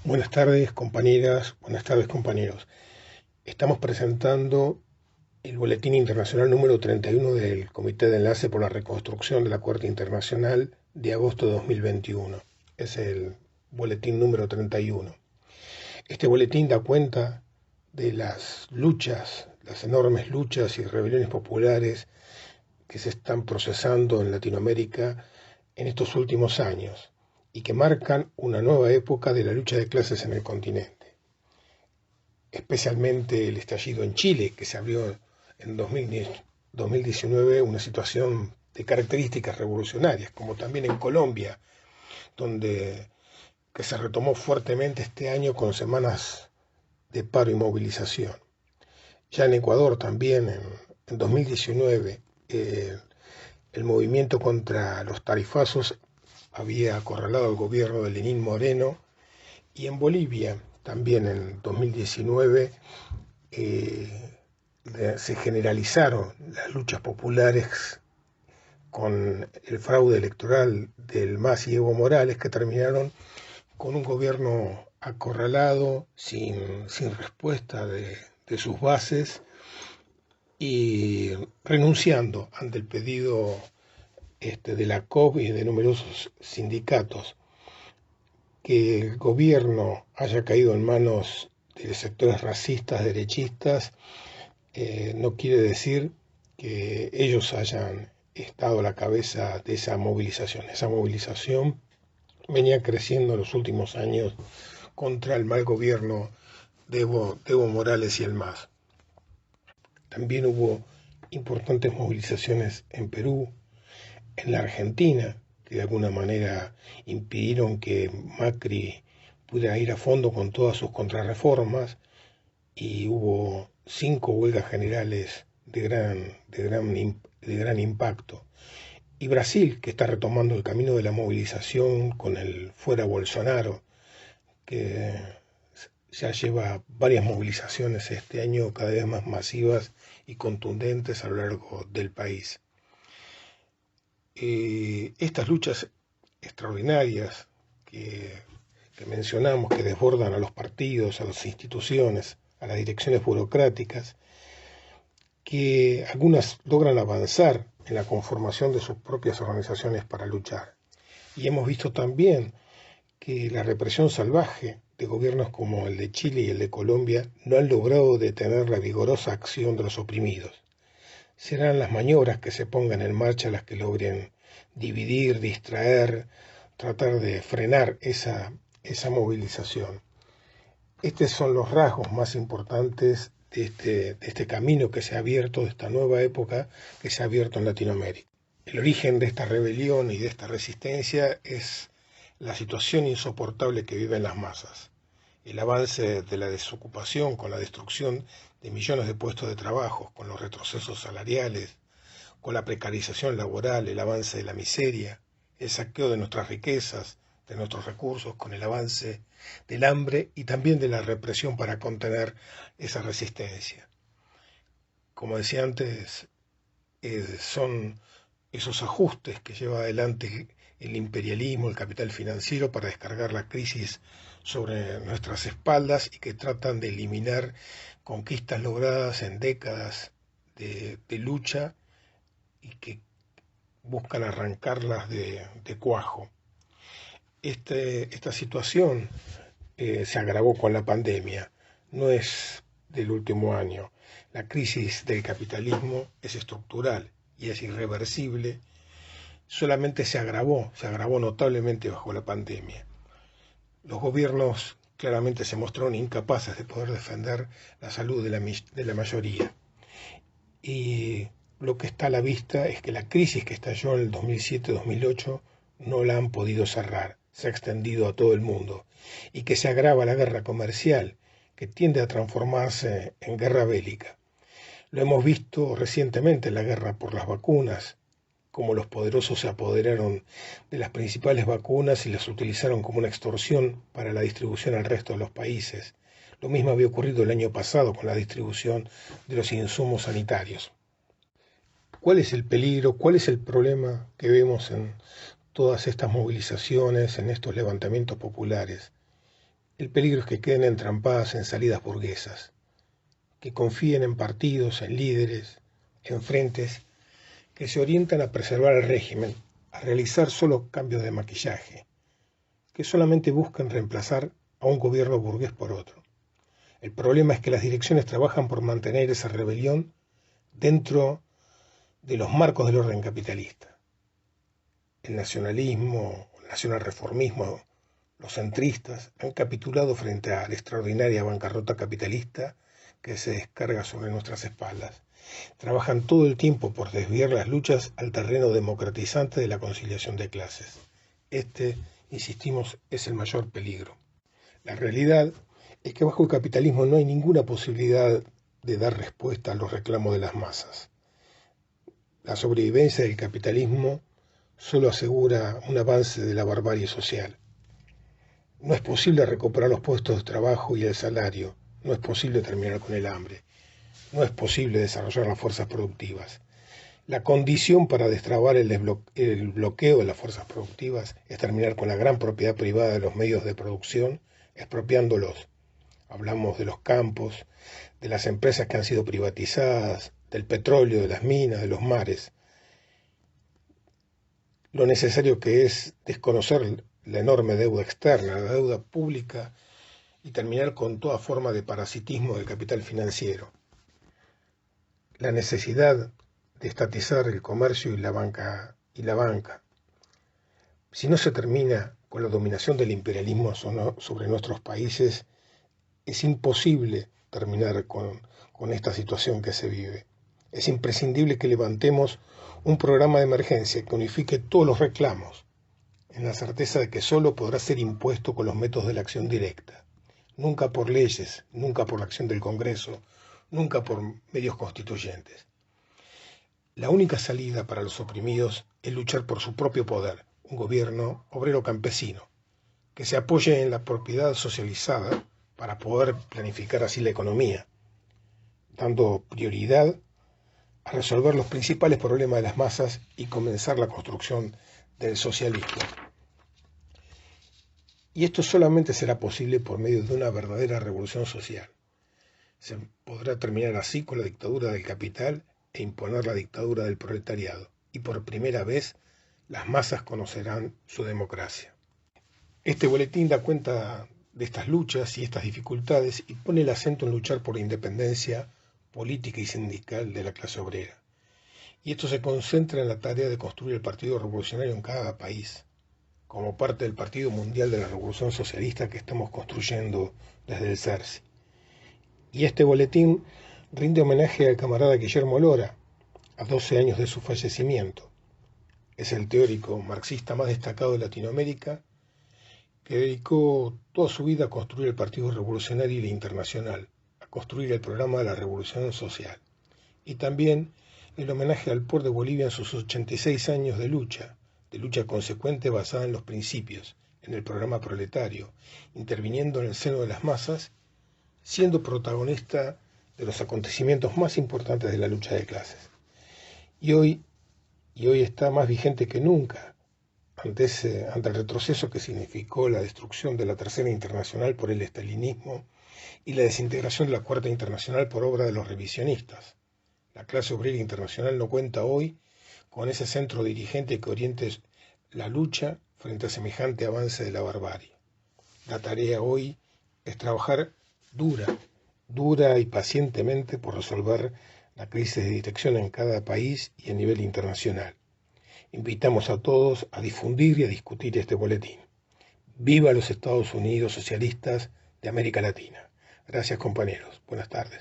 Buenas tardes, compañeras, buenas tardes, compañeros. Estamos presentando el Boletín Internacional número 31 del Comité de Enlace por la Reconstrucción de la Corte Internacional de agosto de 2021. Es el Boletín número 31. Este boletín da cuenta de las luchas, las enormes luchas y rebeliones populares que se están procesando en Latinoamérica en estos últimos años y que marcan una nueva época de la lucha de clases en el continente. Especialmente el estallido en Chile, que se abrió en 2019, una situación de características revolucionarias, como también en Colombia, donde que se retomó fuertemente este año con semanas de paro y movilización. Ya en Ecuador también, en 2019, el movimiento contra los tarifazos había acorralado al gobierno de Lenín Moreno, y en Bolivia también en 2019 se generalizaron las luchas populares con el fraude electoral del MAS y Evo Morales, que terminaron con un gobierno acorralado, sin respuesta de sus bases y renunciando ante el pedido de la COP y de numerosos sindicatos. Que el gobierno haya caído en manos de sectores racistas, derechistas, no quiere decir que ellos hayan estado a la cabeza de esa movilización. Esa movilización venía creciendo en los últimos años contra el mal gobierno de Evo Morales y el MAS. También hubo importantes movilizaciones en Perú, en la Argentina, que de alguna manera impidieron que Macri pudiera ir a fondo con todas sus contrarreformas, y hubo 5 huelgas generales de gran impacto. Y Brasil, que está retomando el camino de la movilización con el Fuera Bolsonaro, que ya lleva varias movilizaciones este año cada vez más masivas y contundentes a lo largo del país. Estas luchas extraordinarias que mencionamos, que desbordan a los partidos, a las instituciones, a las direcciones burocráticas, que algunas logran avanzar en la conformación de sus propias organizaciones para luchar. Y hemos visto también que la represión salvaje de gobiernos como el de Chile y el de Colombia no han logrado detener la vigorosa acción de los oprimidos. Serán las maniobras que se pongan en marcha las que logren dividir, distraer, tratar de frenar esa movilización. Estos son los rasgos más importantes de este camino que se ha abierto, de esta nueva época que se ha abierto en Latinoamérica. El origen de esta rebelión y de esta resistencia es la situación insoportable que viven las masas, el avance de la desocupación con la destrucción de millones de puestos de trabajo, con los retrocesos salariales, con la precarización laboral, el avance de la miseria, el saqueo de nuestras riquezas, de nuestros recursos, con el avance del hambre y también de la represión para contener esa resistencia. Como decía antes, son esos ajustes que lleva adelante el imperialismo, el capital financiero, para descargar la crisis sobre nuestras espaldas, y que tratan de eliminar conquistas logradas en décadas de lucha, y que buscan arrancarlas de cuajo. Esta situación se agravó con la pandemia, no es del último año. La crisis del capitalismo es estructural y es irreversible. Solamente se agravó notablemente bajo la pandemia. Los gobiernos claramente se mostraron incapaces de poder defender la salud de la mayoría. Y lo que está a la vista es que la crisis que estalló en el 2007-2008 no la han podido cerrar, se ha extendido a todo el mundo, y que se agrava la guerra comercial, que tiende a transformarse en guerra bélica. Lo hemos visto recientemente en la guerra por las vacunas, como los poderosos se apoderaron de las principales vacunas y las utilizaron como una extorsión para la distribución al resto de los países. Lo mismo había ocurrido el año pasado con la distribución de los insumos sanitarios. ¿Cuál es el peligro? ¿Cuál es el problema que vemos en todas estas movilizaciones, en estos levantamientos populares? El peligro es que queden entrampadas en salidas burguesas, que confíen en partidos, en líderes, en frentes que se orientan a preservar el régimen, a realizar solo cambios de maquillaje, que solamente buscan reemplazar a un gobierno burgués por otro. El problema es que las direcciones trabajan por mantener esa rebelión dentro de los marcos del orden capitalista. El nacionalismo, el nacionalreformismo, los centristas han capitulado frente a la extraordinaria bancarrota capitalista que se descarga sobre nuestras espaldas. Trabajan todo el tiempo por desviar las luchas al terreno democratizante de la conciliación de clases. Insistimos, es el mayor peligro. La realidad es que bajo el capitalismo no hay ninguna posibilidad de dar respuesta a los reclamos de las masas. La sobrevivencia del capitalismo solo asegura un avance de la barbarie social. No es posible recuperar los puestos de trabajo y el salario, no es posible terminar con el hambre, no es posible desarrollar las fuerzas productivas. La condición para destrabar el bloqueo de las fuerzas productivas es terminar con la gran propiedad privada de los medios de producción, expropiándolos. Hablamos de los campos, de las empresas que han sido privatizadas, del petróleo, de las minas, de los mares. Lo necesario que es desconocer la enorme deuda externa, la deuda pública, y terminar con toda forma de parasitismo del capital financiero. La necesidad de estatizar el comercio y la banca. Si no se termina con la dominación del imperialismo sobre nuestros países, es imposible terminar con esta situación que se vive. Es imprescindible que levantemos un programa de emergencia que unifique todos los reclamos, en la certeza de que solo podrá ser impuesto con los métodos de la acción directa, nunca por leyes, nunca por la acción del Congreso, nunca por medios constituyentes. La única salida para los oprimidos es luchar por su propio poder, un gobierno obrero campesino, que se apoye en la propiedad socializada para poder planificar así la economía, dando prioridad a resolver los principales problemas de las masas y comenzar la construcción del socialismo. Y esto solamente será posible por medio de una verdadera revolución social. Se podrá terminar así con la dictadura del capital e imponer la dictadura del proletariado. Y por primera vez las masas conocerán su democracia. Este boletín da cuenta de estas luchas y estas dificultades y pone el acento en luchar por la independencia política y sindical de la clase obrera. Y esto se concentra en la tarea de construir el Partido Revolucionario en cada país, como parte del Partido Mundial de la Revolución Socialista que estamos construyendo desde el CERCI. Y este boletín rinde homenaje al camarada Guillermo Lora, a 12 años de su fallecimiento. Es el teórico marxista más destacado de Latinoamérica, que dedicó toda su vida a construir el Partido Revolucionario y la Internacional, a construir el programa de la Revolución Social. Y también el homenaje al pueblo de Bolivia en sus 86 años de lucha consecuente basada en los principios, en el programa proletario, interviniendo en el seno de las masas, siendo protagonista de los acontecimientos más importantes de la lucha de clases. Y hoy está más vigente que nunca ante el retroceso que significó la destrucción de la Tercera Internacional por el estalinismo y la desintegración de la Cuarta Internacional por obra de los revisionistas. La clase obrera internacional no cuenta hoy con ese centro dirigente que oriente la lucha frente a semejante avance de la barbarie. La tarea hoy es trabajar dura y pacientemente por resolver la crisis de dirección en cada país y a nivel internacional. Invitamos a todos a difundir y a discutir este boletín. ¡Viva los Estados Unidos socialistas de América Latina! Gracias, compañeros. Buenas tardes.